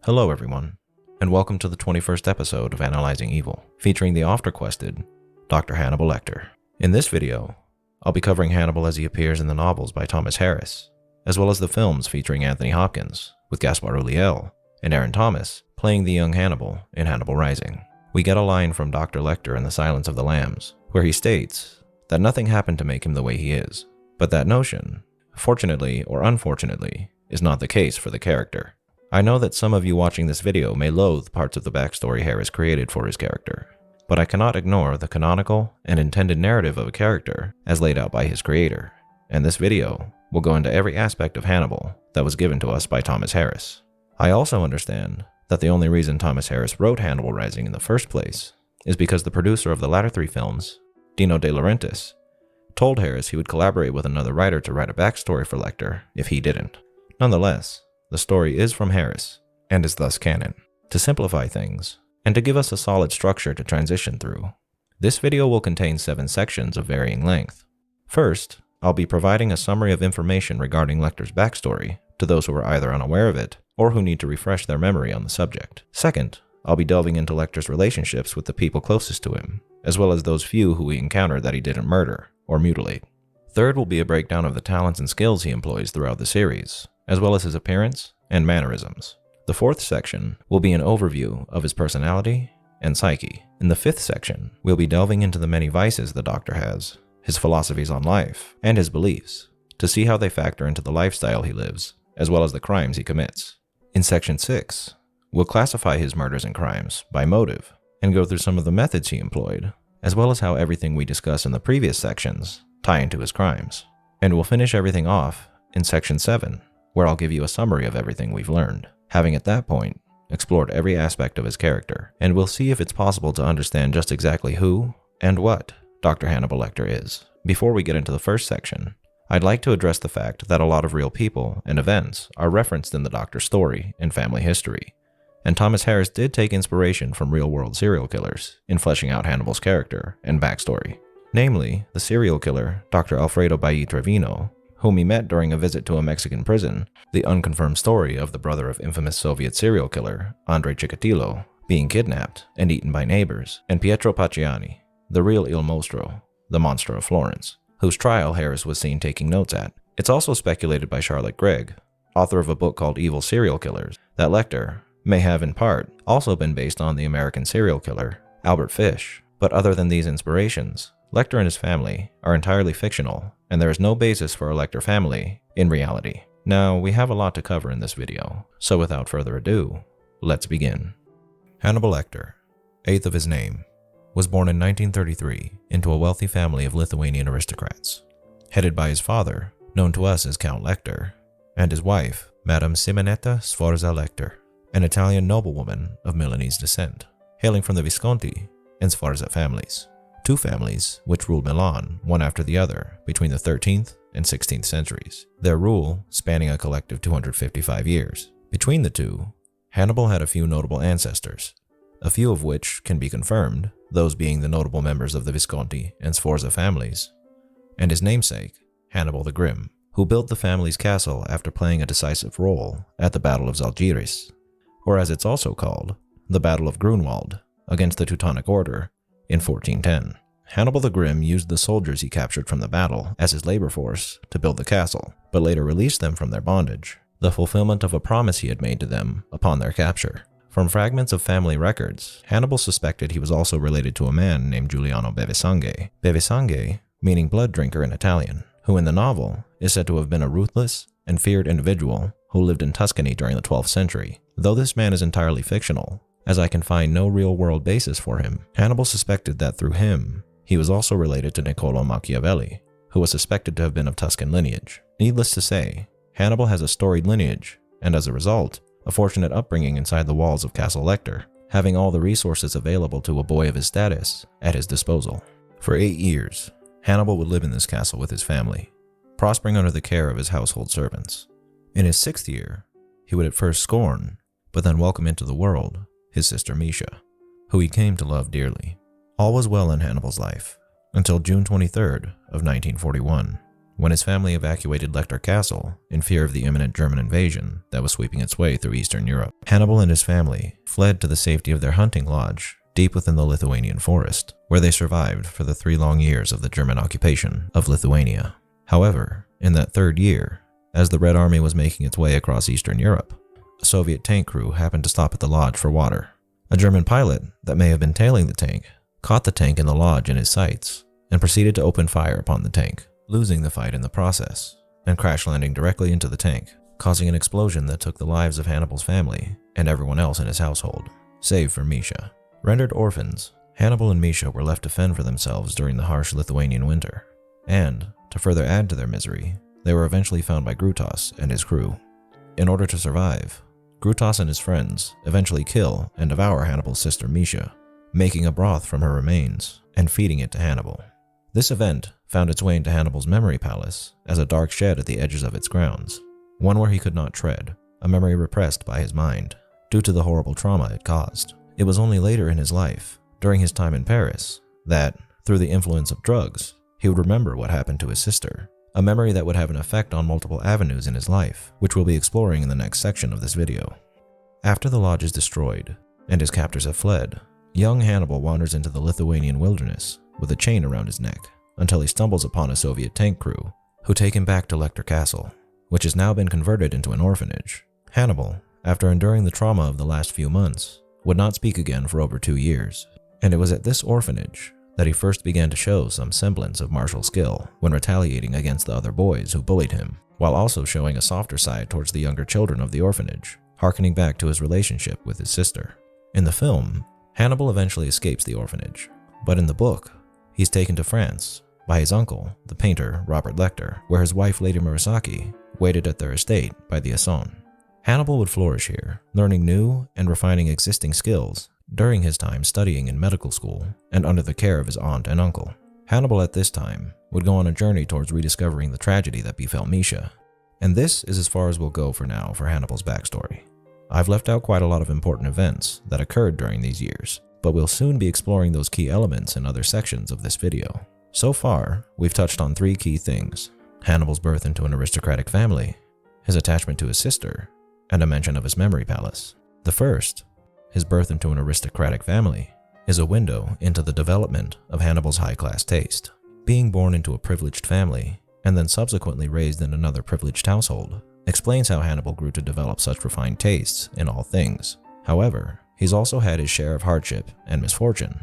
Hello everyone, and welcome to the 21st episode of Analyzing Evil, featuring the oft-requested Dr. Hannibal Lecter. In this video, I'll be covering Hannibal as he appears in the novels by Thomas Harris, as well as the films featuring Anthony Hopkins, with Gaspar Ulliel and Aaron Thomas playing the young Hannibal in Hannibal Rising. We get a line from Dr. Lecter in The Silence of the Lambs, where he states that nothing happened to make him the way he is, but that notion, fortunately or unfortunately, is not the case for the character. I know that some of you watching this video may loathe parts of the backstory Harris created for his character, but I cannot ignore the canonical and intended narrative of a character as laid out by his creator, and this video will go into every aspect of Hannibal that was given to us by Thomas Harris. I also understand that the only reason Thomas Harris wrote Hannibal Rising in the first place is because the producer of the latter three films, Dino De Laurentiis, told Harris he would collaborate with another writer to write a backstory for Lecter if he didn't. Nonetheless, the story is from Harris, and is thus canon. To simplify things, and to give us a solid structure to transition through, this video will contain 7 sections of varying length. First, I'll be providing a summary of information regarding Lecter's backstory to those who are either unaware of it, or who need to refresh their memory on the subject. Second, I'll be delving into Lecter's relationships with the people closest to him, as well as those few who he encountered that he didn't murder or mutilate. Third will be a breakdown of the talents and skills he employs throughout the series, as well as his appearance and mannerisms. The fourth section will be an overview of his personality and psyche. In the fifth section, we'll be delving into the many vices the Doctor has, his philosophies on life, and his beliefs, to see how they factor into the lifestyle he lives, as well as the crimes he commits. In section 6, we'll classify his murders and crimes by motive, and go through some of the methods he employed, as well as how everything we discuss in the previous sections tie into his crimes. And we'll finish everything off in section 7, where I'll give you a summary of everything we've learned, having at that point explored every aspect of his character, and we'll see if it's possible to understand just exactly who and what Dr. Hannibal Lecter is. Before we get into the first section, I'd like to address the fact that a lot of real people and events are referenced in the Doctor's story and family history, and Thomas Harris did take inspiration from real-world serial killers in fleshing out Hannibal's character and backstory. Namely, the serial killer Dr. Alfredo Bailly Trevino, whom he met during a visit to a Mexican prison, the unconfirmed story of the brother of infamous Soviet serial killer Andrei Chikatilo being kidnapped and eaten by neighbors, and Pietro Pacciani, the real Il Mostro, the monster of Florence, whose trial Harris was seen taking notes at. It's also speculated by Charlotte Gregg, author of a book called Evil Serial Killers, that Lecter may have in part also been based on the American serial killer Albert Fish. But other than these inspirations, Lecter and his family are entirely fictional, and there is no basis for a Lecter family in reality. Now, we have a lot to cover in this video, so without further ado, let's begin. Hannibal Lecter, 8th of his name, was born in 1933 into a wealthy family of Lithuanian aristocrats, headed by his father, known to us as Count Lecter, and his wife, Madame Simonetta Sforza Lecter, an Italian noblewoman of Milanese descent, hailing from the Visconti and Sforza families. 2 families which ruled Milan one after the other between the 13th and 16th centuries, their rule spanning a collective 255 years. Between the two, Hannibal had a few notable ancestors, a few of which can be confirmed, those being the notable members of the Visconti and Sforza families, and his namesake, Hannibal the Grim, who built the family's castle after playing a decisive role at the Battle of Zalgiris, or as it's also called, the Battle of Grunwald, against the Teutonic Order in 1410. Hannibal the Grim used the soldiers he captured from the battle as his labor force to build the castle, but later released them from their bondage, the fulfillment of a promise he had made to them upon their capture. From fragments of family records, Hannibal suspected he was also related to a man named Giuliano Bevisange, Bevisange meaning blood drinker in Italian, who in the novel is said to have been a ruthless and feared individual who lived in Tuscany during the 12th century. Though this man is entirely fictional, as I can find no real-world basis for him, Hannibal suspected that through him, he was also related to Niccolò Machiavelli, who was suspected to have been of Tuscan lineage. Needless to say, Hannibal has a storied lineage, and as a result, a fortunate upbringing inside the walls of Castle Lecter, having all the resources available to a boy of his status at his disposal. For 8 years, Hannibal would live in this castle with his family, prospering under the care of his household servants. In his 6th year, he would at first scorn, but then welcome into the world, his sister Misha, who he came to love dearly. All was well in Hannibal's life, until June 23rd of 1941, When his family evacuated Lecter Castle in fear of the imminent German invasion that was sweeping its way through Eastern Europe, Hannibal and his family fled to the safety of their hunting lodge deep within the Lithuanian forest, where they survived for the 3 long years of the German occupation of Lithuania. However, in that 3rd year, as the Red Army was making its way across Eastern Europe, a Soviet tank crew happened to stop at the lodge for water. A German pilot that may have been tailing the tank caught the tank in the lodge in his sights and proceeded to open fire upon the tank, losing the fight in the process and crash landing directly into the tank, causing an explosion that took the lives of Hannibal's family and everyone else in his household, save for Misha. Rendered orphans, Hannibal and Misha were left to fend for themselves during the harsh Lithuanian winter, and, to further add to their misery, they were eventually found by Grutas and his crew. In order to survive, Grutas and his friends eventually kill and devour Hannibal's sister Misha, making a broth from her remains and feeding it to Hannibal. This event found its way into Hannibal's memory palace as a dark shed at the edges of its grounds, one where he could not tread, a memory repressed by his mind due to the horrible trauma it caused. It was only later in his life, during his time in Paris, that, through the influence of drugs, he would remember what happened to his sister, a memory that would have an effect on multiple avenues in his life, which we'll be exploring in the next section of this video. After the lodge is destroyed, and his captors have fled, young Hannibal wanders into the Lithuanian wilderness with a chain around his neck, until he stumbles upon a Soviet tank crew, who take him back to Lecter Castle, which has now been converted into an orphanage. Hannibal, after enduring the trauma of the last few months, would not speak again for over 2 years, and it was at this orphanage that he first began to show some semblance of martial skill when retaliating against the other boys who bullied him, while also showing a softer side towards the younger children of the orphanage, harkening back to his relationship with his sister. In the film, Hannibal eventually escapes the orphanage, but in the book, he's taken to France by his uncle, the painter Robert Lecter, where his wife Lady Murasaki waited at their estate by the Essonne. Hannibal would flourish here, learning new and refining existing skills during his time studying in medical school and under the care of his aunt and uncle. Hannibal at this time would go on a journey towards rediscovering the tragedy that befell Misha. And this is as far as we'll go for now for Hannibal's backstory. I've left out quite a lot of important events that occurred during these years, but we'll soon be exploring those key elements in other sections of this video. So far, we've touched on 3 key things: Hannibal's birth into an aristocratic family, his attachment to his sister, and a mention of his memory palace. The first, his birth into an aristocratic family, is a window into the development of Hannibal's high-class taste. Being born into a privileged family, and then subsequently raised in another privileged household, explains how Hannibal grew to develop such refined tastes in all things. However, he's also had his share of hardship and misfortune,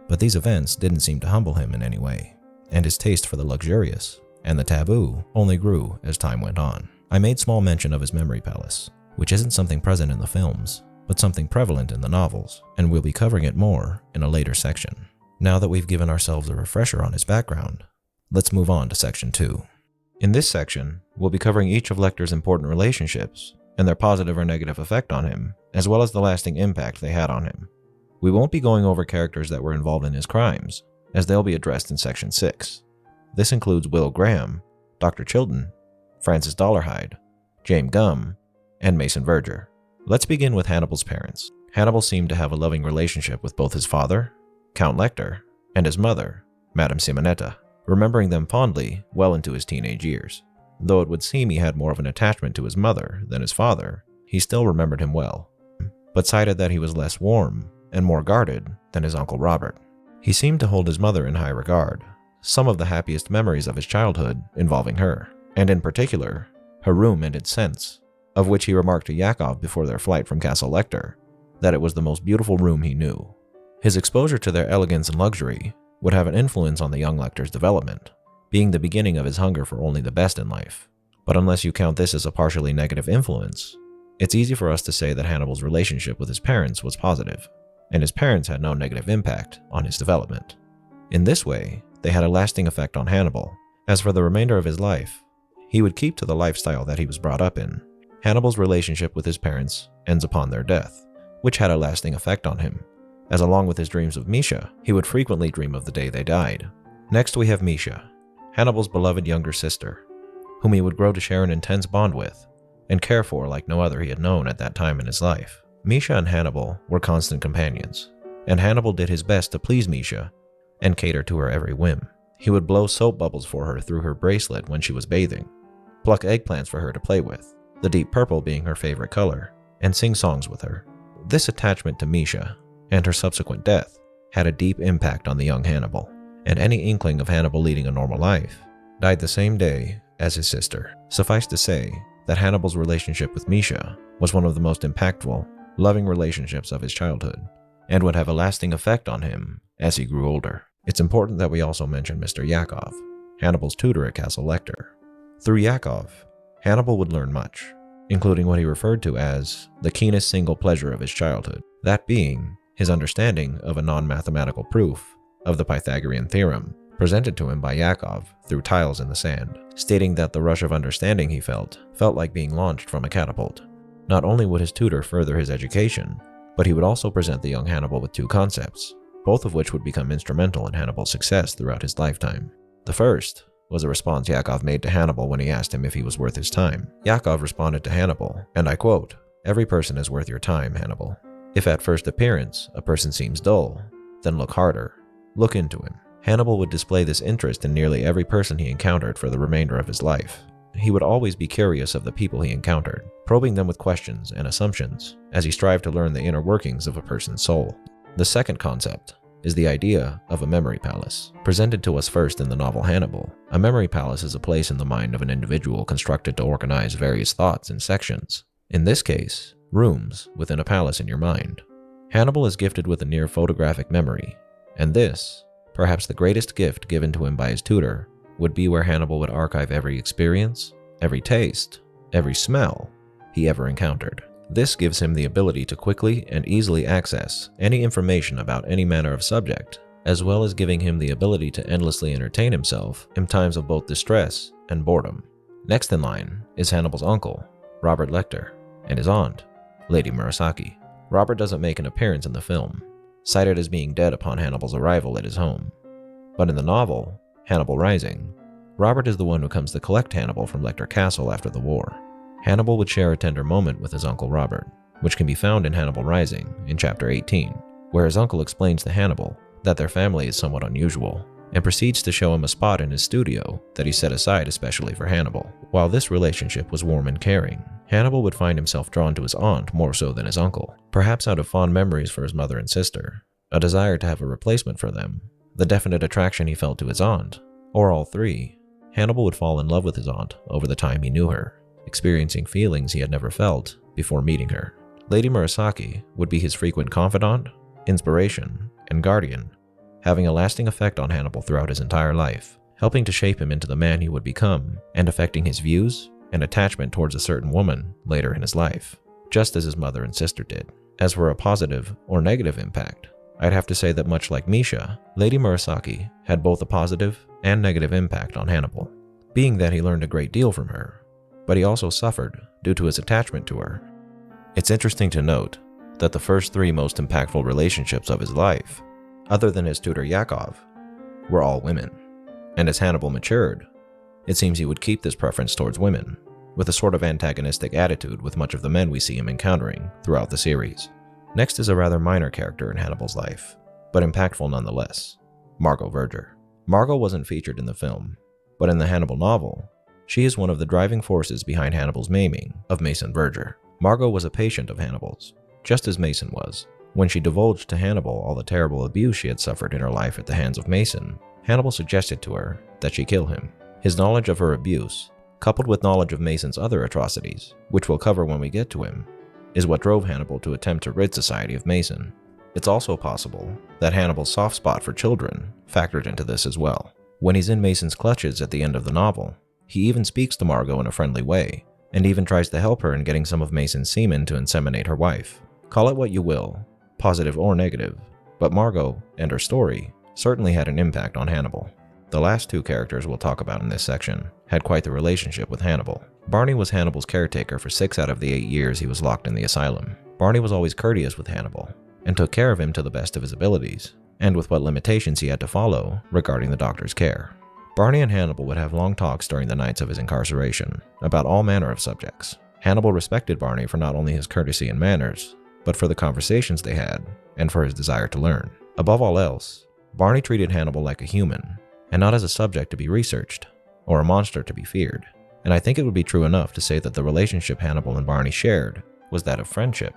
but these events didn't seem to humble him in any way, and his taste for the luxurious and the taboo only grew as time went on. I made small mention of his memory palace, which isn't something present in the films, but something prevalent in the novels, and we'll be covering it more in a later section. Now that we've given ourselves a refresher on his background, let's move on to section 2. In this section, we'll be covering each of Lecter's important relationships and their positive or negative effect on him, as well as the lasting impact they had on him. We won't be going over characters that were involved in his crimes, as they'll be addressed in section 6. This includes Will Graham, Dr. Chilton, Francis Dollarhide, James Gum, and Mason Verger. Let's begin with Hannibal's parents. Hannibal seemed to have a loving relationship with both his father, Count Lecter, and his mother, Madame Simonetta, remembering them fondly well into his teenage years. Though it would seem he had more of an attachment to his mother than his father, he still remembered him well, but cited that he was less warm and more guarded than his Uncle Robert. He seemed to hold his mother in high regard, some of the happiest memories of his childhood involving her, and in particular, her room and its scents, of which he remarked to Yakov before their flight from Castle Lecter, that it was the most beautiful room he knew. His exposure to their elegance and luxury would have an influence on the young Lecter's development, being the beginning of his hunger for only the best in life. But unless you count this as a partially negative influence, it's easy for us to say that Hannibal's relationship with his parents was positive, and his parents had no negative impact on his development. In this way, they had a lasting effect on Hannibal, as for the remainder of his life, he would keep to the lifestyle that he was brought up in. Hannibal's relationship with his parents ends upon their death, which had a lasting effect on him, as along with his dreams of Misha, he would frequently dream of the day they died. Next we have Misha, Hannibal's beloved younger sister, whom he would grow to share an intense bond with, and care for like no other he had known at that time in his life. Misha and Hannibal were constant companions, and Hannibal did his best to please Misha and cater to her every whim. He would blow soap bubbles for her through her bracelet when she was bathing, pluck eggplants for her to play with, the deep purple being her favorite color, and sing songs with her. This attachment to Misha, and her subsequent death, had a deep impact on the young Hannibal, and any inkling of Hannibal leading a normal life died the same day as his sister. Suffice to say that Hannibal's relationship with Misha was one of the most impactful, loving relationships of his childhood, and would have a lasting effect on him as he grew older. It's important that we also mention Mr. Yakov, Hannibal's tutor at Castle Lecter. Through Yakov, Hannibal would learn much, including what he referred to as the keenest single pleasure of his childhood, that being his understanding of a non-mathematical proof of the Pythagorean theorem presented to him by Yakov through tiles in the sand, stating that the rush of understanding he felt like being launched from a catapult. Not only would his tutor further his education, but he would also present the young Hannibal with two concepts, both of which would become instrumental in Hannibal's success throughout his lifetime. The first was a response Yakov made to Hannibal when he asked him if he was worth his time. Yakov responded to Hannibal, and I quote, "Every person is worth your time, Hannibal. If at first appearance a person seems dull, then look harder. Look into him." Hannibal would display this interest in nearly every person he encountered for the remainder of his life. He would always be curious of the people he encountered, probing them with questions and assumptions as he strived to learn the inner workings of a person's soul. The second concept is the idea of a memory palace, presented to us first in the novel Hannibal. A memory palace is a place in the mind of an individual constructed to organize various thoughts in sections. In this case, rooms within a palace in your mind. Hannibal is gifted with a near photographic memory, and this, perhaps the greatest gift given to him by his tutor, would be where Hannibal would archive every experience, every taste, every smell he ever encountered. This gives him the ability to quickly and easily access any information about any manner of subject, as well as giving him the ability to endlessly entertain himself in times of both distress and boredom. Next in line is Hannibal's uncle, Robert Lecter, and his aunt, Lady Murasaki. Robert doesn't make an appearance in the film, cited as being dead upon Hannibal's arrival at his home. But in the novel, Hannibal Rising, Robert is the one who comes to collect Hannibal from Lecter Castle after the war. Hannibal would share a tender moment with his uncle Robert, which can be found in Hannibal Rising in chapter 18, where his uncle explains to Hannibal that their family is somewhat unusual, and proceeds to show him a spot in his studio that he set aside especially for Hannibal. While this relationship was warm and caring, Hannibal would find himself drawn to his aunt more so than his uncle, perhaps out of fond memories for his mother and sister, a desire to have a replacement for them, the definite attraction he felt to his aunt, or all three. Hannibal would fall in love with his aunt over the time he knew her, experiencing feelings he had never felt before meeting her. Lady Murasaki would be his frequent confidant, inspiration, and guardian, having a lasting effect on Hannibal throughout his entire life, helping to shape him into the man he would become and affecting his views and attachment towards a certain woman later in his life, just as his mother and sister did. As for a positive or negative impact, I'd have to say that much like Misha, Lady Murasaki had both a positive and negative impact on Hannibal, being that he learned a great deal from her, but he also suffered due to his attachment to her. It's interesting to note that the first three most impactful relationships of his life, other than his tutor Yakov, were all women, and as Hannibal matured, it seems he would keep this preference towards women, with a sort of antagonistic attitude with much of the men we see him encountering throughout the series. Next is a rather minor character in Hannibal's life, but impactful nonetheless, Margot Verger. Margot wasn't featured in the film, but in the Hannibal novel, she is one of the driving forces behind Hannibal's maiming of Mason Verger. Margot was a patient of Hannibal's, just as Mason was. When she divulged to Hannibal all the terrible abuse she had suffered in her life at the hands of Mason, Hannibal suggested to her that she kill him. His knowledge of her abuse, coupled with knowledge of Mason's other atrocities, which we'll cover when we get to him, is what drove Hannibal to attempt to rid society of Mason. It's also possible that Hannibal's soft spot for children factored into this as well. When he's in Mason's clutches at the end of the novel, he even speaks to Margot in a friendly way, and even tries to help her in getting some of Mason's semen to inseminate her wife. Call it what you will, positive or negative, but Margot and her story certainly had an impact on Hannibal. The last two characters we'll talk about in this section had quite the relationship with Hannibal. Barney was Hannibal's caretaker for 6 out of the 8 years he was locked in the asylum. Barney was always courteous with Hannibal, and took care of him to the best of his abilities, and with what limitations he had to follow regarding the doctor's care. Barney and Hannibal would have long talks during the nights of his incarceration, about all manner of subjects. Hannibal respected Barney for not only his courtesy and manners, but for the conversations they had, and for his desire to learn. Above all else, Barney treated Hannibal like a human, and not as a subject to be researched, or a monster to be feared. And I think it would be true enough to say that the relationship Hannibal and Barney shared was that of friendship,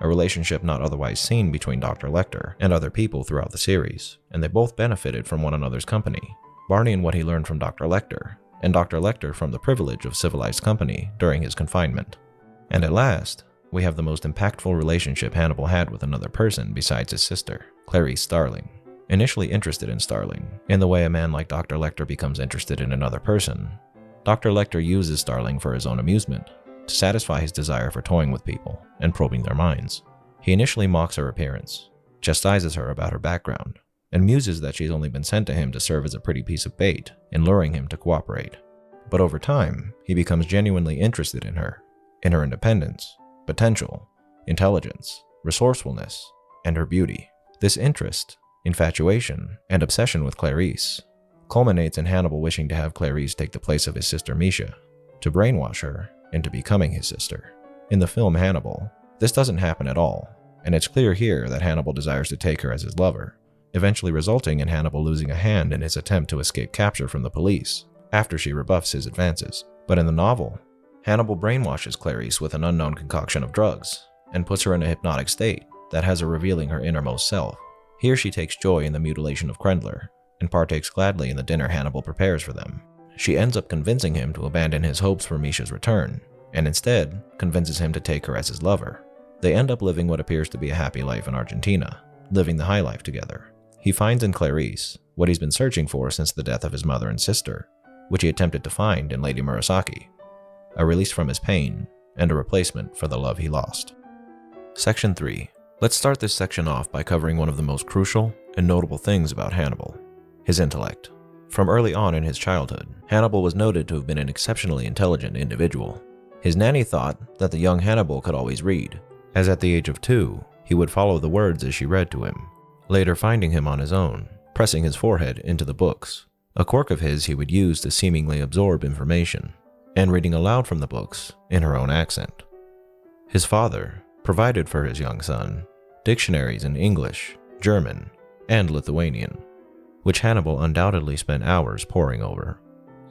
a relationship not otherwise seen between Dr. Lecter and other people throughout the series, and they both benefited from one another's company. Barney in what he learned from Dr. Lecter, and Dr. Lecter from the privilege of civilized company during his confinement. And at last, we have the most impactful relationship Hannibal had with another person besides his sister, Clarice Starling. Initially interested in Starling, in the way a man like Dr. Lecter becomes interested in another person, Dr. Lecter uses Starling for his own amusement, to satisfy his desire for toying with people and probing their minds. He initially mocks her appearance, chastises her about her background, and muses that she's only been sent to him to serve as a pretty piece of bait in luring him to cooperate. But over time, he becomes genuinely interested in her independence, potential, intelligence, resourcefulness, and her beauty. This interest, infatuation, and obsession with Clarice culminates in Hannibal wishing to have Clarice take the place of his sister Misha, to brainwash her into becoming his sister. In the film Hannibal, this doesn't happen at all, and it's clear here that Hannibal desires to take her as his lover, eventually resulting in Hannibal losing a hand in his attempt to escape capture from the police after she rebuffs his advances. But in the novel, Hannibal brainwashes Clarice with an unknown concoction of drugs and puts her in a hypnotic state that has her revealing her innermost self. Here she takes joy in the mutilation of Krendler and partakes gladly in the dinner Hannibal prepares for them. She ends up convincing him to abandon his hopes for Misha's return, and instead convinces him to take her as his lover. They end up living what appears to be a happy life in Argentina, living the high life together. He finds in Clarice what he's been searching for since the death of his mother and sister, which he attempted to find in Lady Murasaki, a release from his pain and a replacement for the love he lost. Section 3. Let's start this section off by covering one of the most crucial and notable things about Hannibal: his intellect. From early on in his childhood, Hannibal was noted to have been an exceptionally intelligent individual. His nanny thought that the young Hannibal could always read, as at the age of 2, he would follow the words as she read to him, later finding him on his own, pressing his forehead into the books, a quirk of his he would use to seemingly absorb information, and reading aloud from the books in her own accent. His father provided for his young son dictionaries in English, German, and Lithuanian, which Hannibal undoubtedly spent hours poring over.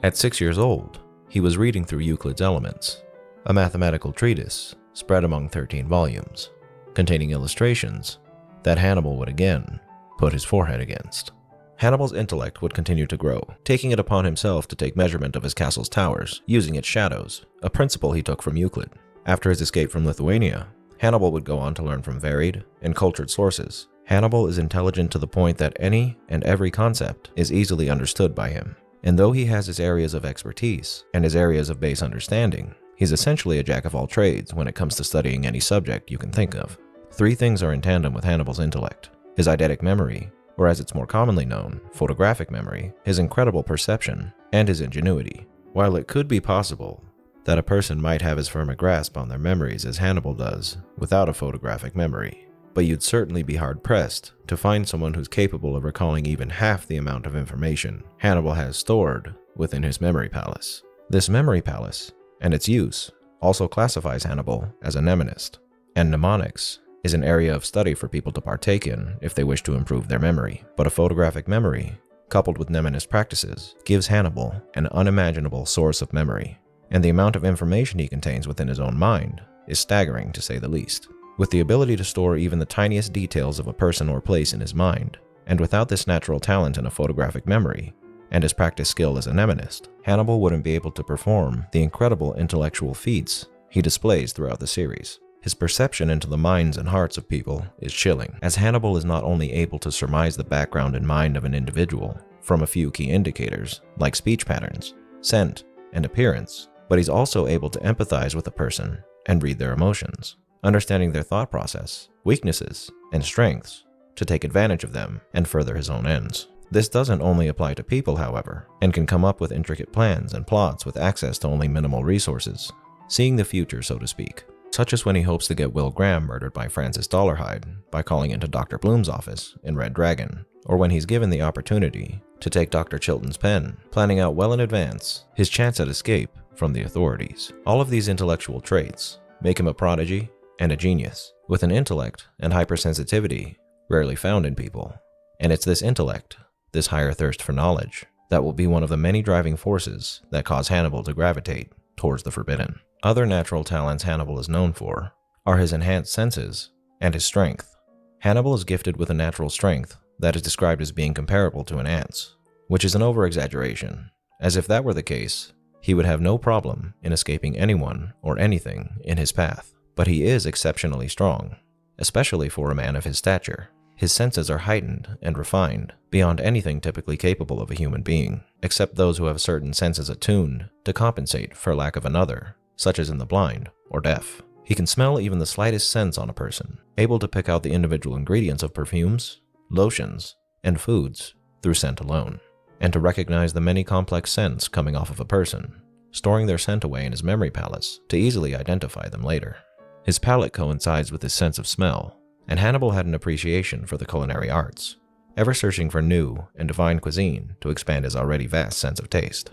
At 6 years old, he was reading through Euclid's Elements, a mathematical treatise spread among 13 volumes, containing illustrations that Hannibal would again put his forehead against. Hannibal's intellect would continue to grow, taking it upon himself to take measurement of his castle's towers, using its shadows, a principle he took from Euclid. After his escape from Lithuania, Hannibal would go on to learn from varied and cultured sources. Hannibal is intelligent to the point that any and every concept is easily understood by him. And though he has his areas of expertise and his areas of base understanding, he's essentially a jack of all trades when it comes to studying any subject you can think of. 3 things are in tandem with Hannibal's intellect: his eidetic memory, or as it's more commonly known, photographic memory, his incredible perception, and his ingenuity. While it could be possible that a person might have as firm a grasp on their memories as Hannibal does without a photographic memory, but you'd certainly be hard-pressed to find someone who's capable of recalling even half the amount of information Hannibal has stored within his memory palace. This memory palace, and its use, also classifies Hannibal as a mnemonist, and mnemonics is an area of study for people to partake in if they wish to improve their memory. But a photographic memory, coupled with mnemonist practices, gives Hannibal an unimaginable source of memory, and the amount of information he contains within his own mind is staggering to say the least. With the ability to store even the tiniest details of a person or place in his mind, and without this natural talent in a photographic memory, and his practice skill as a mnemonist, Hannibal wouldn't be able to perform the incredible intellectual feats he displays throughout the series. His perception into the minds and hearts of people is chilling, as Hannibal is not only able to surmise the background and mind of an individual from a few key indicators, like speech patterns, scent, and appearance, but he's also able to empathize with a person and read their emotions, understanding their thought process, weaknesses, and strengths to take advantage of them and further his own ends. This doesn't only apply to people, however, and can come up with intricate plans and plots with access to only minimal resources, seeing the future, so to speak, such as when he hopes to get Will Graham murdered by Francis Dollarhide by calling into Dr. Bloom's office in Red Dragon, or when he's given the opportunity to take Dr. Chilton's pen, planning out well in advance his chance at escape from the authorities. All of these intellectual traits make him a prodigy and a genius, with an intellect and hypersensitivity rarely found in people. And it's this intellect, this higher thirst for knowledge, that will be one of the many driving forces that cause Hannibal to gravitate towards the forbidden. Other natural talents Hannibal is known for are his enhanced senses and his strength. Hannibal is gifted with a natural strength that is described as being comparable to an ant's, which is an over-exaggeration, as if that were the case, he would have no problem in escaping anyone or anything in his path. But he is exceptionally strong, especially for a man of his stature. His senses are heightened and refined beyond anything typically capable of a human being, except those who have certain senses attuned to compensate for lack of another, such as in the blind or deaf. He can smell even the slightest scents on a person, able to pick out the individual ingredients of perfumes, lotions, and foods through scent alone, and to recognize the many complex scents coming off of a person, storing their scent away in his memory palace to easily identify them later. His palate coincides with his sense of smell, and Hannibal had an appreciation for the culinary arts, ever searching for new and divine cuisine to expand his already vast sense of taste.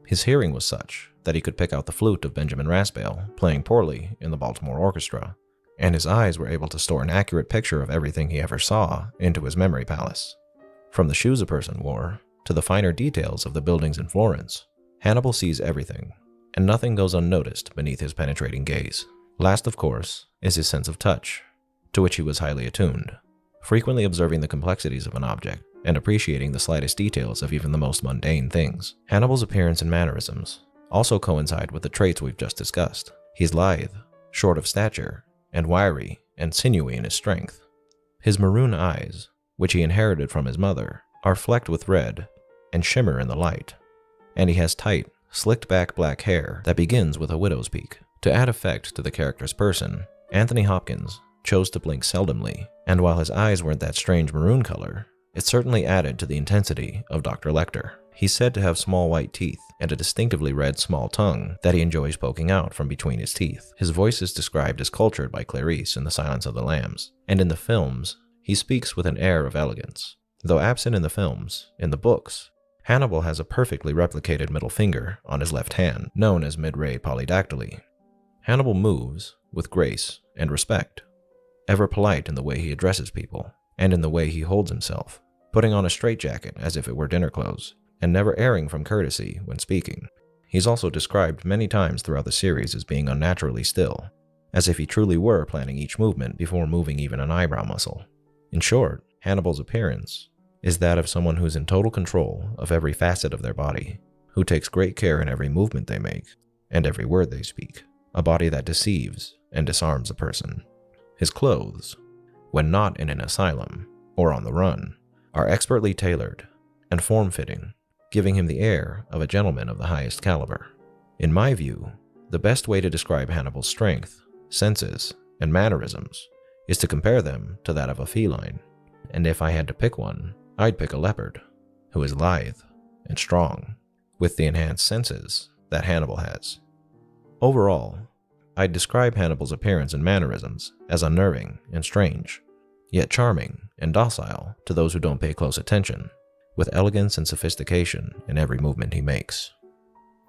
His hearing was such that he could pick out the flute of Benjamin Raspail playing poorly in the Baltimore Orchestra, and his eyes were able to store an accurate picture of everything he ever saw into his memory palace. From the shoes a person wore to the finer details of the buildings in Florence, Hannibal sees everything, and nothing goes unnoticed beneath his penetrating gaze. Last, of course, is his sense of touch, to which he was highly attuned, frequently observing the complexities of an object and appreciating the slightest details of even the most mundane things. Hannibal's appearance and mannerisms also coincide with the traits we've just discussed. He's lithe, short of stature, and wiry and sinewy in his strength. His maroon eyes, which he inherited from his mother, are flecked with red and shimmer in the light, and he has tight, slicked-back black hair that begins with a widow's peak. To add effect to the character's person, Anthony Hopkins chose to blink seldomly, and while his eyes weren't that strange maroon color, it certainly added to the intensity of Dr. Lecter. He's said to have small white teeth and a distinctively red small tongue that he enjoys poking out from between his teeth. His voice is described as cultured by Clarice in The Silence of the Lambs, and in the films, he speaks with an air of elegance. Though absent in the films, in the books, Hannibal has a perfectly replicated middle finger on his left hand, known as mid-ray polydactyly. Hannibal moves with grace and respect, ever polite in the way he addresses people, and in the way he holds himself, putting on a straitjacket as if it were dinner clothes, and never erring from courtesy when speaking. He's also described many times throughout the series as being unnaturally still, as if he truly were planning each movement before moving even an eyebrow muscle. In short, Hannibal's appearance is that of someone who's in total control of every facet of their body, who takes great care in every movement they make, and every word they speak, a body that deceives and disarms a person. His clothes, when not in an asylum or on the run, are expertly tailored and form-fitting, giving him the air of a gentleman of the highest caliber. In my view, the best way to describe Hannibal's strength, senses, and mannerisms is to compare them to that of a feline, and if I had to pick one, I'd pick a leopard, who is lithe and strong, with the enhanced senses that Hannibal has. Overall, I'd describe Hannibal's appearance and mannerisms as unnerving and strange, yet charming and docile to those who don't pay close attention, with elegance and sophistication in every movement he makes.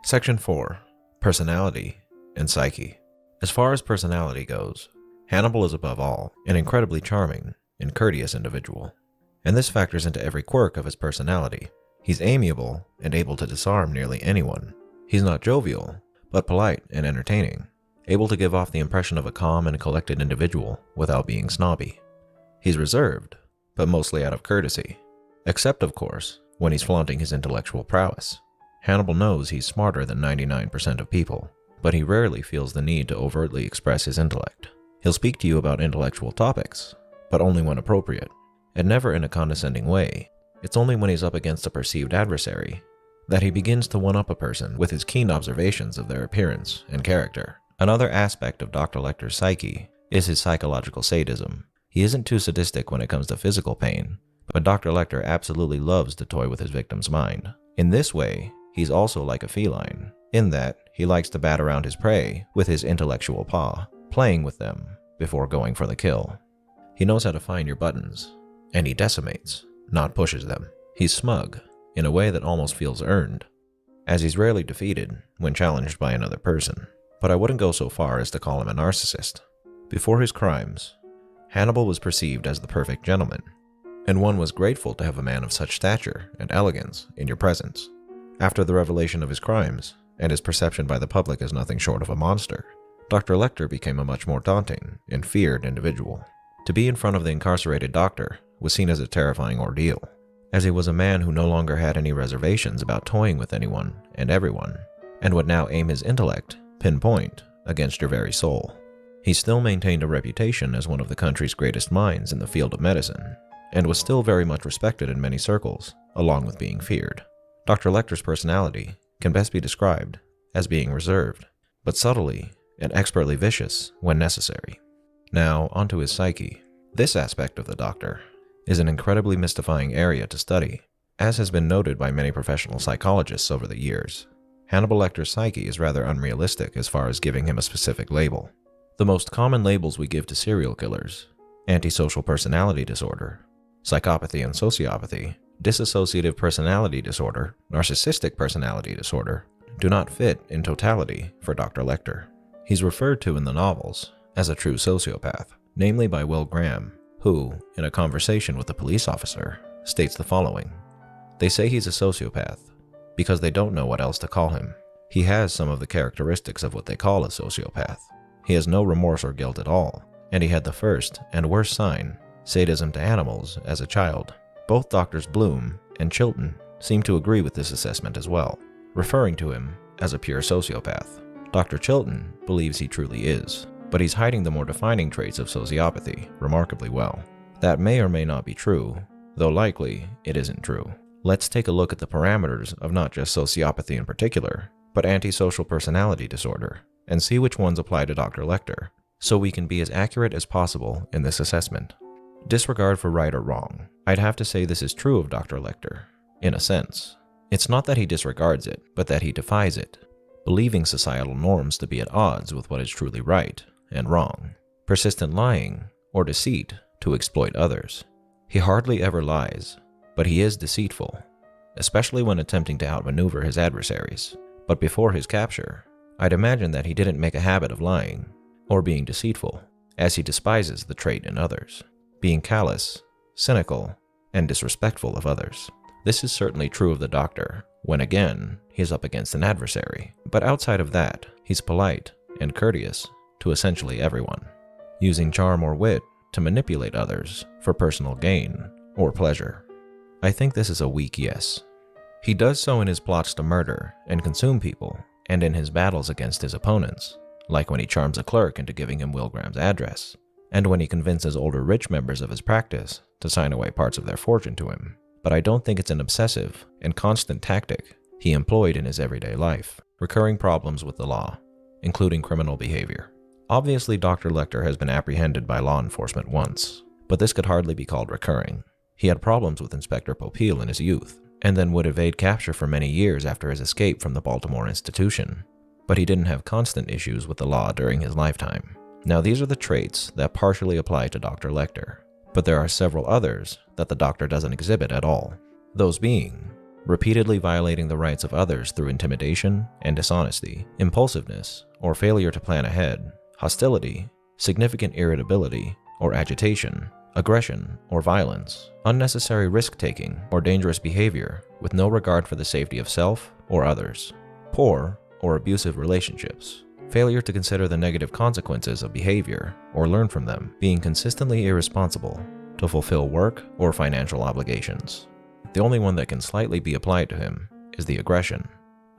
Section 4. Personality and Psyche. As far as personality goes, Hannibal is above all an incredibly charming and courteous individual, and this factors into every quirk of his personality. He's amiable and able to disarm nearly anyone. He's not jovial, but polite and entertaining, able to give off the impression of a calm and collected individual without being snobby. He's reserved, but mostly out of courtesy, except, of course, when he's flaunting his intellectual prowess. Hannibal knows he's smarter than 99% of people, but he rarely feels the need to overtly express his intellect. He'll speak to you about intellectual topics, but only when appropriate, and never in a condescending way. It's only when he's up against a perceived adversary that he begins to one-up a person with his keen observations of their appearance and character. Another aspect of Dr. Lecter's psyche is his psychological sadism. He isn't too sadistic when it comes to physical pain, but Dr. Lecter absolutely loves to toy with his victim's mind. In this way, he's also like a feline, in that he likes to bat around his prey with his intellectual paw, playing with them before going for the kill. He knows how to find your buttons, and he decimates, not pushes them. He's smug, in a way that almost feels earned, as he's rarely defeated when challenged by another person. But I wouldn't go so far as to call him a narcissist. Before his crimes, Hannibal was perceived as the perfect gentleman, and one was grateful to have a man of such stature and elegance in your presence. After the revelation of his crimes, and his perception by the public as nothing short of a monster, Dr. Lecter became a much more daunting and feared individual. To be in front of the incarcerated doctor was seen as a terrifying ordeal, as he was a man who no longer had any reservations about toying with anyone and everyone, and would now aim his intellect, pinpoint, against your very soul. He still maintained a reputation as one of the country's greatest minds in the field of medicine, and was still very much respected in many circles, along with being feared. Dr. Lecter's personality can best be described as being reserved, but subtly and expertly vicious when necessary. Now, onto his psyche. This aspect of the doctor is an incredibly mystifying area to study, as has been noted by many professional psychologists over the years. Hannibal Lecter's psyche is rather unrealistic as far as giving him a specific label. The most common labels we give to serial killers, antisocial personality disorder, psychopathy and sociopathy, dissociative personality disorder, narcissistic personality disorder, do not fit in totality for Dr. Lecter. He's referred to in the novels as a true sociopath, namely by Will Graham, who, in a conversation with a police officer, states the following. They say he's a sociopath because they don't know what else to call him. He has some of the characteristics of what they call a sociopath. He has no remorse or guilt at all, and he had the first and worst sign, sadism to animals, as a child. Both Drs. Bloom and Chilton seem to agree with this assessment as well, referring to him as a pure sociopath. Dr. Chilton believes he truly is, but he's hiding the more defining traits of sociopathy remarkably well. That may or may not be true, though likely it isn't true. Let's take a look at the parameters of not just sociopathy in particular, but antisocial personality disorder, and see which ones apply to Dr. Lecter, so we can be as accurate as possible in this assessment. Disregard for right or wrong. I'd have to say this is true of Dr. Lecter, in a sense. It's not that he disregards it, but that he defies it, believing societal norms to be at odds with what is truly right and wrong. Persistent lying or deceit to exploit others. He hardly ever lies, but he is deceitful, especially when attempting to outmaneuver his adversaries. But before his capture, I'd imagine that he didn't make a habit of lying or being deceitful, as he despises the trait in others, being callous, cynical, and disrespectful of others. This is certainly true of the doctor, when again, he's up against an adversary. But outside of that, he's polite and courteous to essentially everyone, using charm or wit to manipulate others for personal gain or pleasure. I think this is a weak yes. He does so in his plots to murder and consume people, and in his battles against his opponents, like when he charms a clerk into giving him Will Graham's address, and when he convinces older rich members of his practice to sign away parts of their fortune to him. But I don't think it's an obsessive and constant tactic he employed in his everyday life, recurring problems with the law, including criminal behavior. Obviously, Dr. Lecter has been apprehended by law enforcement once, but this could hardly be called recurring. He had problems with Inspector Popeil in his youth, and then would evade capture for many years after his escape from the Baltimore institution. But he didn't have constant issues with the law during his lifetime. Now, these are the traits that partially apply to Dr. Lecter, but there are several others that the doctor doesn't exhibit at all. Those being repeatedly violating the rights of others through intimidation and dishonesty, impulsiveness or failure to plan ahead, hostility, significant irritability or agitation, aggression or violence, unnecessary risk-taking or dangerous behavior with no regard for the safety of self or others, poor or abusive relationships, failure to consider the negative consequences of behavior or learn from them, being consistently irresponsible to fulfill work or financial obligations. The only one that can slightly be applied to him is the aggression,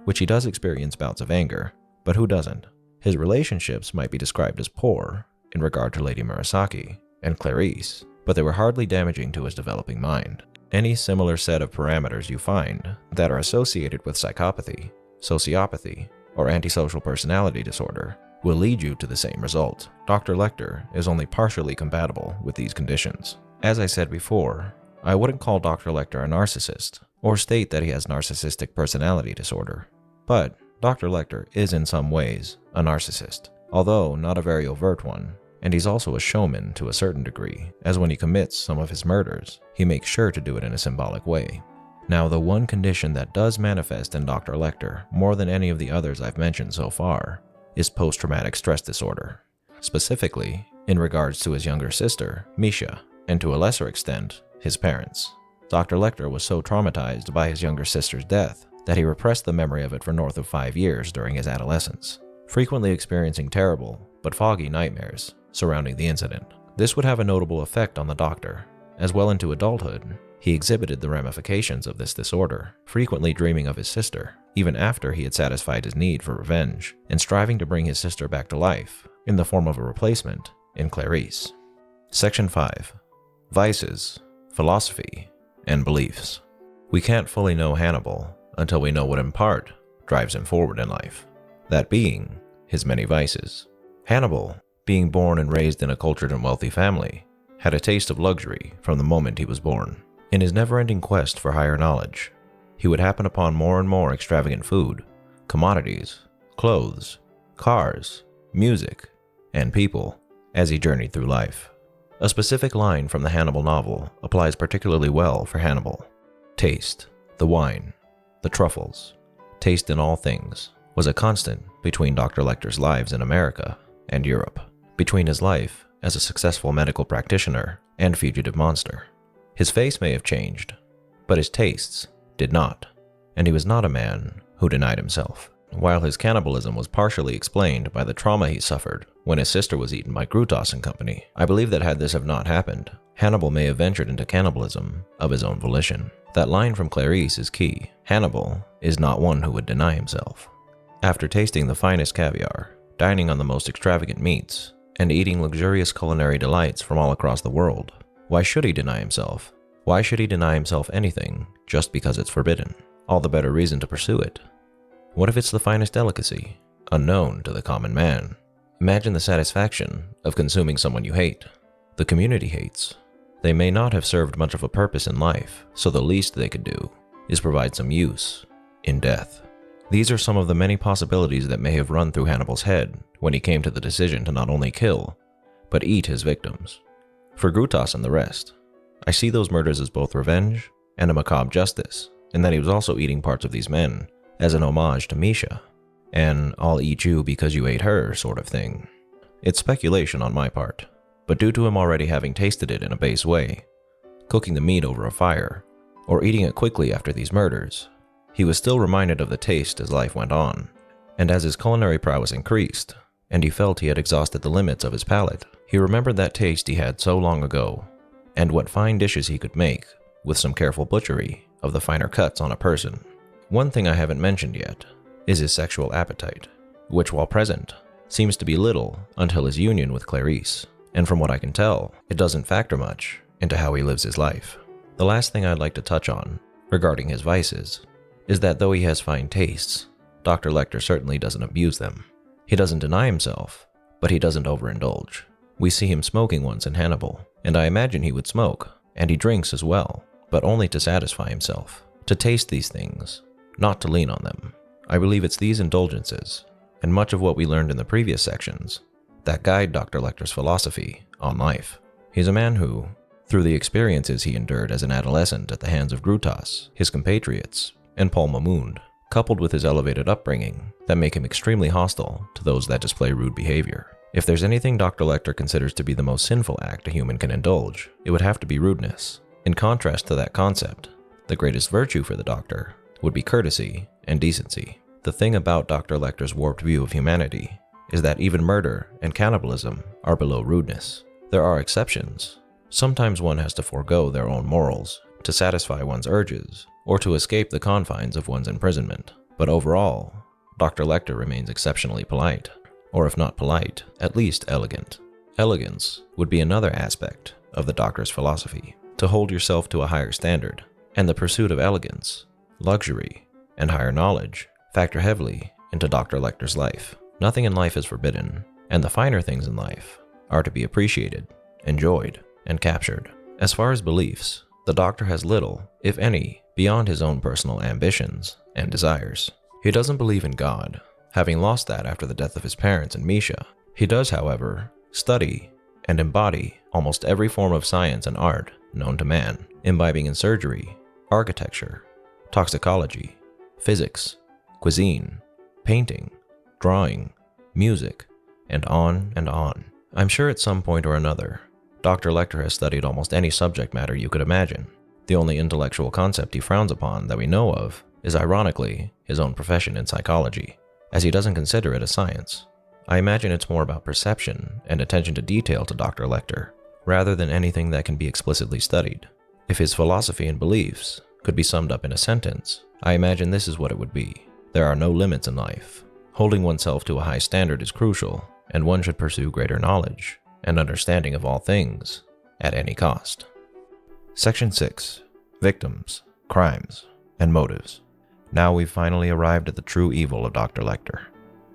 which he does experience bouts of anger, but who doesn't? His relationships might be described as poor in regard to Lady Murasaki and Clarice, but they were hardly damaging to his developing mind. Any similar set of parameters you find that are associated with psychopathy, sociopathy, or antisocial personality disorder will lead you to the same result. Dr. Lecter is only partially compatible with these conditions. As I said before, I wouldn't call Dr. Lecter a narcissist or state that he has narcissistic personality disorder, but Dr. Lecter is in some ways a narcissist, although not a very overt one, and he's also a showman to a certain degree, as when he commits some of his murders, he makes sure to do it in a symbolic way. Now, the one condition that does manifest in Dr. Lecter more than any of the others I've mentioned so far is post-traumatic stress disorder, specifically in regards to his younger sister, Misha, and to a lesser extent, his parents. Dr. Lecter was so traumatized by his younger sister's death that he repressed the memory of it for north of 5 years during his adolescence, frequently experiencing terrible but foggy nightmares surrounding the incident. This would have a notable effect on the doctor, as well into adulthood. He exhibited the ramifications of this disorder, frequently dreaming of his sister, even after he had satisfied his need for revenge, and striving to bring his sister back to life in the form of a replacement in Clarice. Section 5. Vices, Philosophy, and Beliefs. We can't fully know Hannibal until we know what in part drives him forward in life, that being his many vices. Hannibal, being born and raised in a cultured and wealthy family, had a taste of luxury from the moment he was born. In his never-ending quest for higher knowledge, he would happen upon more and more extravagant food, commodities, clothes, cars, music, and people as he journeyed through life. A specific line from the Hannibal novel applies particularly well for Hannibal. Taste, the wine, the truffles, taste in all things, was a constant between Dr. Lecter's lives in America and Europe, between his life as a successful medical practitioner and fugitive monster. His face may have changed, but his tastes did not, and he was not a man who denied himself. While his cannibalism was partially explained by the trauma he suffered when his sister was eaten by Grutas and company, I believe that had this have not happened, Hannibal may have ventured into cannibalism of his own volition. That line from Clarice is key. Hannibal is not one who would deny himself. After tasting the finest caviar, dining on the most extravagant meats, and eating luxurious culinary delights from all across the world, why should he deny himself? Why should he deny himself anything just because it's forbidden? All the better reason to pursue it. What if it's the finest delicacy, unknown to the common man? Imagine the satisfaction of consuming someone you hate, the community hates. They may not have served much of a purpose in life, so the least they could do is provide some use in death. These are some of the many possibilities that may have run through Hannibal's head when he came to the decision to not only kill, but eat his victims. For Grutas and the rest, I see those murders as both revenge and a macabre justice, in that he was also eating parts of these men as an homage to Misha, an "I'll eat you because you ate her" sort of thing. It's speculation on my part, but due to him already having tasted it in a base way, cooking the meat over a fire, or eating it quickly after these murders, he was still reminded of the taste as life went on, and as his culinary prowess increased, and he felt he had exhausted the limits of his palate, he remembered that taste he had so long ago, and what fine dishes he could make with some careful butchery of the finer cuts on a person. One thing I haven't mentioned yet is his sexual appetite, which, while present, seems to be little until his union with Clarice, and from what I can tell, it doesn't factor much into how he lives his life. The last thing I'd like to touch on regarding his vices is that though he has fine tastes, Dr. Lecter certainly doesn't abuse them. He doesn't deny himself, but he doesn't overindulge. We see him smoking once in Hannibal, and I imagine he would smoke, and he drinks as well, but only to satisfy himself, to taste these things, not to lean on them. I believe it's these indulgences, and much of what we learned in the previous sections, that guide Dr. Lecter's philosophy on life. He's a man who, through the experiences he endured as an adolescent at the hands of Grutas, his compatriots, and Paul Mahmoud, coupled with his elevated upbringing, that make him extremely hostile to those that display rude behavior. If there's anything Dr. Lecter considers to be the most sinful act a human can indulge, it would have to be rudeness. In contrast to that concept, the greatest virtue for the doctor would be courtesy and decency. The thing about Dr. Lecter's warped view of humanity is that even murder and cannibalism are below rudeness. There are exceptions. Sometimes one has to forego their own morals to satisfy one's urges or to escape the confines of one's imprisonment. But overall, Dr. Lecter remains exceptionally polite. Or if not polite, at least elegant. Elegance would be another aspect of the doctor's philosophy. To hold yourself to a higher standard, and the pursuit of elegance, luxury, and higher knowledge factor heavily into Dr. Lecter's life. Nothing in life is forbidden, and the finer things in life are to be appreciated, enjoyed, and captured. As far as beliefs, the doctor has little, if any, beyond his own personal ambitions and desires. He doesn't believe in God, having lost that after the death of his parents and Misha. He does, however, study and embody almost every form of science and art known to man, imbibing in surgery, architecture, toxicology, physics, cuisine, painting, drawing, music, and on and on. I'm sure at some point or another, Dr. Lecter has studied almost any subject matter you could imagine. The only intellectual concept he frowns upon that we know of is, ironically, his own profession in psychology, as he doesn't consider it a science. I imagine it's more about perception and attention to detail to Dr. Lecter, rather than anything that can be explicitly studied. If his philosophy and beliefs could be summed up in a sentence, I imagine this is what it would be. There are no limits in life. Holding oneself to a high standard is crucial, and one should pursue greater knowledge and understanding of all things at any cost. Section 6. Victims, Crimes, and Motives. Now we've finally arrived at the true evil of Dr. Lecter,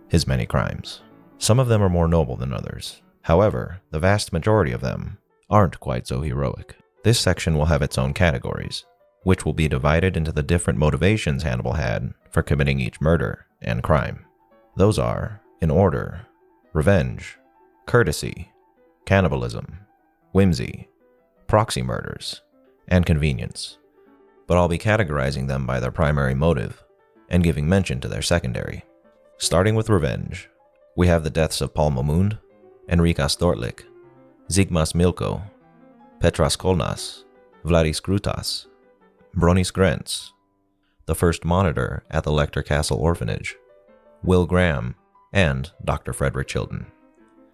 his many crimes. Some of them are more noble than others. However, the vast majority of them aren't quite so heroic. This section will have its own categories, which will be divided into the different motivations Hannibal had for committing each murder and crime. Those are, in order, revenge, courtesy, cannibalism, whimsy, proxy murders, and convenience. But I'll be categorizing them by their primary motive and giving mention to their secondary. Starting with revenge, we have the deaths of Paul Momund, Enrikas Dortlik, Zygmas Milko, Petras Kolnas, Vladis Grutas, Bronis Grents, the first monitor at the Lecter Castle Orphanage, Will Graham, and Dr. Frederick Chilton.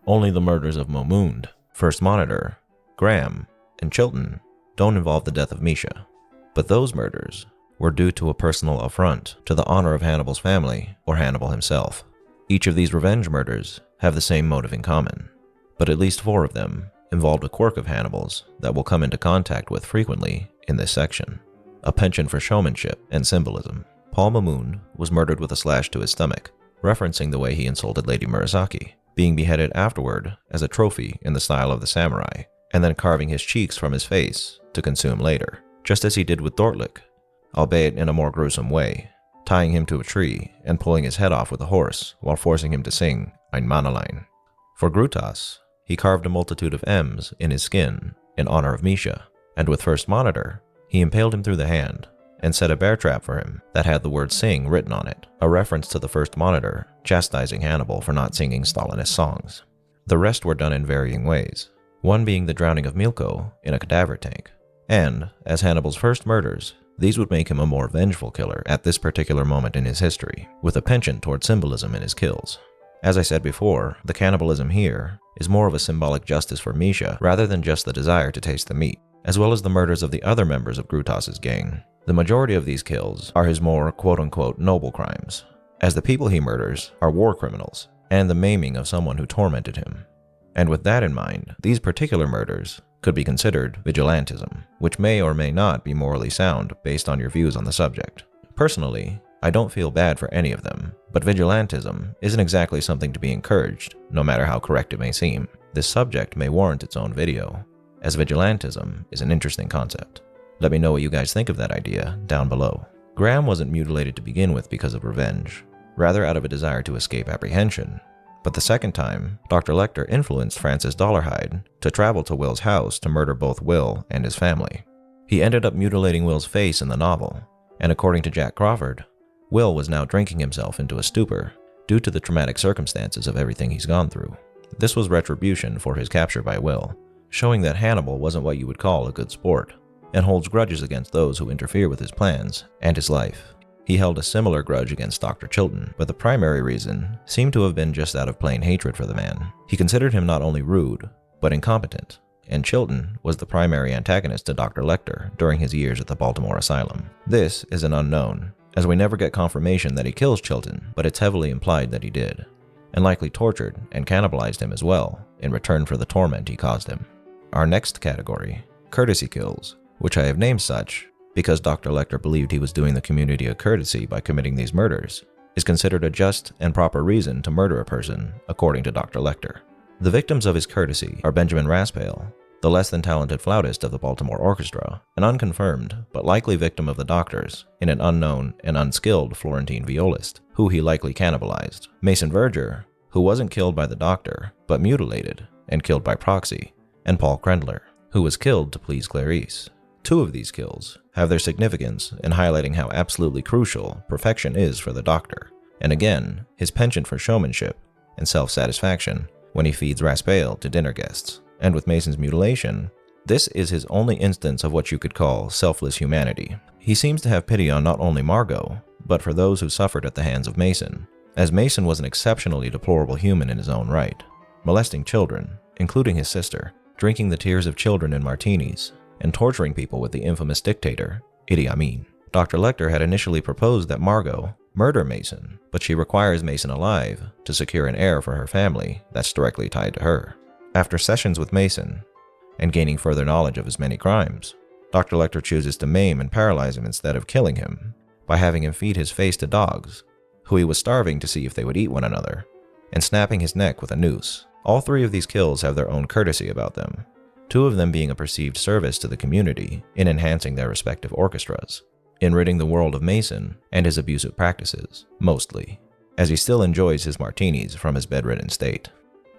Only the murders of Momund, first monitor, Graham, and Chilton don't involve the death of Misha, but those murders were due to a personal affront to the honor of Hannibal's family or Hannibal himself. Each of these revenge murders have the same motive in common, but at least 4 of them involved a quirk of Hannibal's that we'll come into contact with frequently in this section: a penchant for showmanship and symbolism. Paul Momund was murdered with a slash to his stomach, referencing the way he insulted Lady Murasaki, being beheaded afterward as a trophy in the style of the samurai, and then carving his cheeks from his face to consume later, just as he did with Dortlik, albeit in a more gruesome way, tying him to a tree and pulling his head off with a horse while forcing him to sing Ein Mannerlein. For Grutas, he carved a multitude of M's in his skin in honor of Misha, and with First Monitor, he impaled him through the hand and set a bear trap for him that had the word sing written on it, a reference to the First Monitor chastising Hannibal for not singing Stalinist songs. The rest were done in varying ways, one being the drowning of Milko in a cadaver tank. And, as Hannibal's first murders, these would make him a more vengeful killer at this particular moment in his history, with a penchant toward symbolism in his kills. As I said before, the cannibalism here is more of a symbolic justice for Misha rather than just the desire to taste the meat, as well as the murders of the other members of Grutas' gang. The majority of these kills are his more quote-unquote noble crimes, as the people he murders are war criminals and the maiming of someone who tormented him. And with that in mind, these particular murders could be considered vigilantism, which may or may not be morally sound based on your views on the subject. Personally, I don't feel bad for any of them, but vigilantism isn't exactly something to be encouraged, no matter how correct it may seem. This subject may warrant its own video, as vigilantism is an interesting concept. Let me know what you guys think of that idea down below. Graham wasn't mutilated to begin with because of revenge, rather out of a desire to escape apprehension. But the second time, Dr. Lecter influenced Francis Dollarhide to travel to Will's house to murder both Will and his family. He ended up mutilating Will's face in the novel, and according to Jack Crawford, Will was now drinking himself into a stupor due to the traumatic circumstances of everything he's gone through. This was retribution for his capture by Will, showing that Hannibal wasn't what you would call a good sport, and holds grudges against those who interfere with his plans and his life. He held a similar grudge against Dr. Chilton, but the primary reason seemed to have been just out of plain hatred for the man. He considered him not only rude, but incompetent, and Chilton was the primary antagonist to Dr. Lecter during his years at the Baltimore Asylum. This is an unknown, as we never get confirmation that he kills Chilton, but it's heavily implied that he did, and likely tortured and cannibalized him as well in return for the torment he caused him. Our next category, courtesy kills, which I have named such because Dr. Lecter believed he was doing the community a courtesy by committing these murders, is considered a just and proper reason to murder a person, according to Dr. Lecter. The victims of his courtesy are Benjamin Raspail, the less than talented flautist of the Baltimore Orchestra, an unconfirmed but likely victim of the doctors in an unknown and unskilled Florentine violist, who he likely cannibalized. Mason Verger, who wasn't killed by the doctor, but mutilated and killed by proxy, and Paul Krendler, who was killed to please Clarice. 2 of these kills have their significance in highlighting how absolutely crucial perfection is for the doctor, and again, his penchant for showmanship and self-satisfaction when he feeds Raspail to dinner guests, and with Mason's mutilation, this is his only instance of what you could call selfless humanity. He seems to have pity on not only Margot, but for those who suffered at the hands of Mason, as Mason was an exceptionally deplorable human in his own right, molesting children, including his sister, drinking the tears of children in martinis, and torturing people with the infamous dictator, Idi Amin. Dr. Lecter had initially proposed that Margot murder Mason, but she requires Mason alive to secure an heir for her family that's directly tied to her. After sessions with Mason, and gaining further knowledge of his many crimes, Dr. Lecter chooses to maim and paralyze him instead of killing him by having him feed his face to dogs, who he was starving to see if they would eat one another, and snapping his neck with a noose. All three of these kills have their own courtesy about them, two of them being a perceived service to the community in enhancing their respective orchestras, in ridding the world of Mason and his abusive practices, mostly, as he still enjoys his martinis from his bedridden state.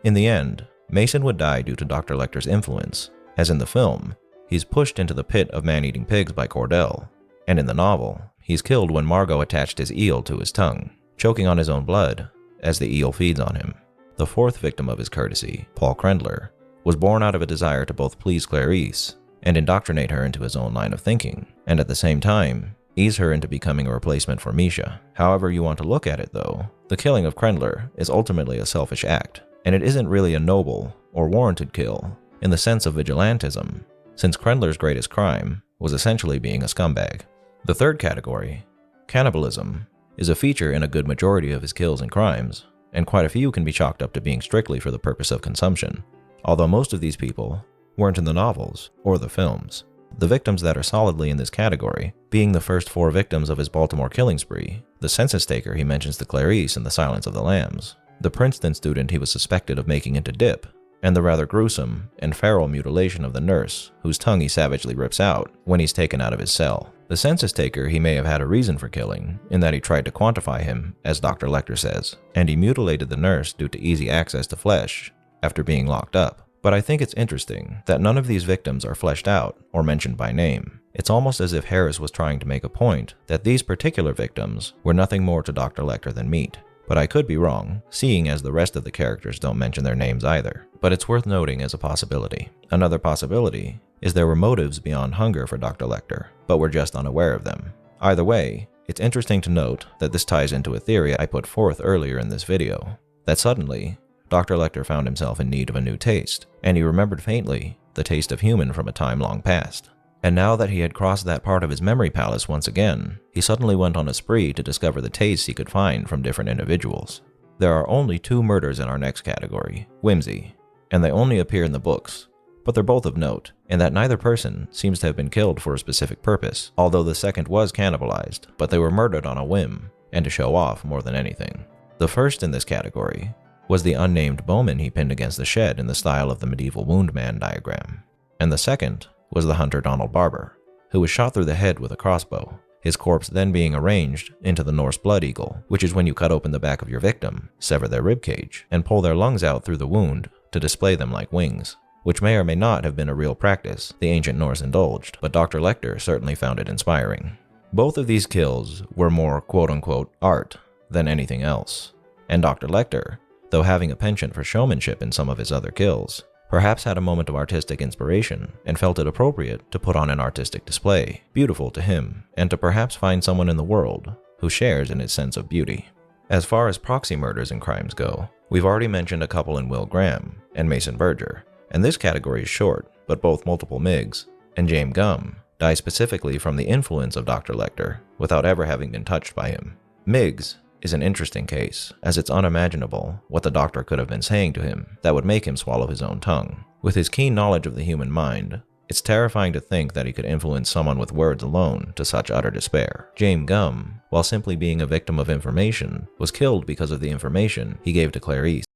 In the end, Mason would die due to Dr. Lecter's influence, as in the film, he's pushed into the pit of man-eating pigs by Cordell, and in the novel, he's killed when Margot attached his eel to his tongue, choking on his own blood as the eel feeds on him. The fourth victim of his courtesy, Paul Krendler, was born out of a desire to both please Clarice and indoctrinate her into his own line of thinking, and at the same time, ease her into becoming a replacement for Misha. However you want to look at it though, the killing of Krendler is ultimately a selfish act, and it isn't really a noble or warranted kill in the sense of vigilantism, since Krendler's greatest crime was essentially being a scumbag. The third category, cannibalism, is a feature in a good majority of his kills and crimes, and quite a few can be chalked up to being strictly for the purpose of consumption, although most of these people weren't in the novels or the films. The victims that are solidly in this category being the first four victims of his Baltimore killing spree, the census taker he mentions to Clarice in The Silence of the Lambs, the Princeton student he was suspected of making into dip, and the rather gruesome and feral mutilation of the nurse whose tongue he savagely rips out when he's taken out of his cell. The census taker he may have had a reason for killing, in that he tried to quantify him, as Dr. Lecter says, and he mutilated the nurse due to easy access to flesh after being locked up. But I think it's interesting that none of these victims are fleshed out or mentioned by name. It's almost as if Harris was trying to make a point that these particular victims were nothing more to Dr. Lecter than meat. But I could be wrong, seeing as the rest of the characters don't mention their names either. But it's worth noting as a possibility. Another possibility is there were motives beyond hunger for Dr. Lecter, but we're just unaware of them. Either way, it's interesting to note that this ties into a theory I put forth earlier in this video, that suddenly, Dr. Lecter found himself in need of a new taste, and he remembered faintly the taste of human from a time long past. And now that he had crossed that part of his memory palace once again, he suddenly went on a spree to discover the tastes he could find from different individuals. There are only two murders in our next category, whimsy, and they only appear in the books, but they're both of note, in that neither person seems to have been killed for a specific purpose, although the second was cannibalized, but they were murdered on a whim, and to show off more than anything. The first in this category was the unnamed bowman he pinned against the shed in the style of the medieval wound man diagram, and the second was the hunter Donald Barber, who was shot through the head with a crossbow, his corpse then being arranged into the Norse blood eagle, which is when you cut open the back of your victim, sever their ribcage, and pull their lungs out through the wound to display them like wings, which may or may not have been a real practice the ancient Norse indulged, but Dr. Lecter certainly found it inspiring. Both of these kills were more quote-unquote art than anything else, and Dr. Lecter, though having a penchant for showmanship in some of his other kills, perhaps had a moment of artistic inspiration and felt it appropriate to put on an artistic display, beautiful to him, and to perhaps find someone in the world who shares in his sense of beauty. As far as proxy murders and crimes go, we've already mentioned a couple in Will Graham and Mason Berger, and this category is short, but both multiple MIGs and James Gum die specifically from the influence of Dr. Lecter without ever having been touched by him. Miggs is an interesting case, as it's unimaginable what the doctor could have been saying to him that would make him swallow his own tongue. With his keen knowledge of the human mind, it's terrifying to think that he could influence someone with words alone to such utter despair. James Gum, while simply being a victim of information, was killed because of the information he gave to Clarice.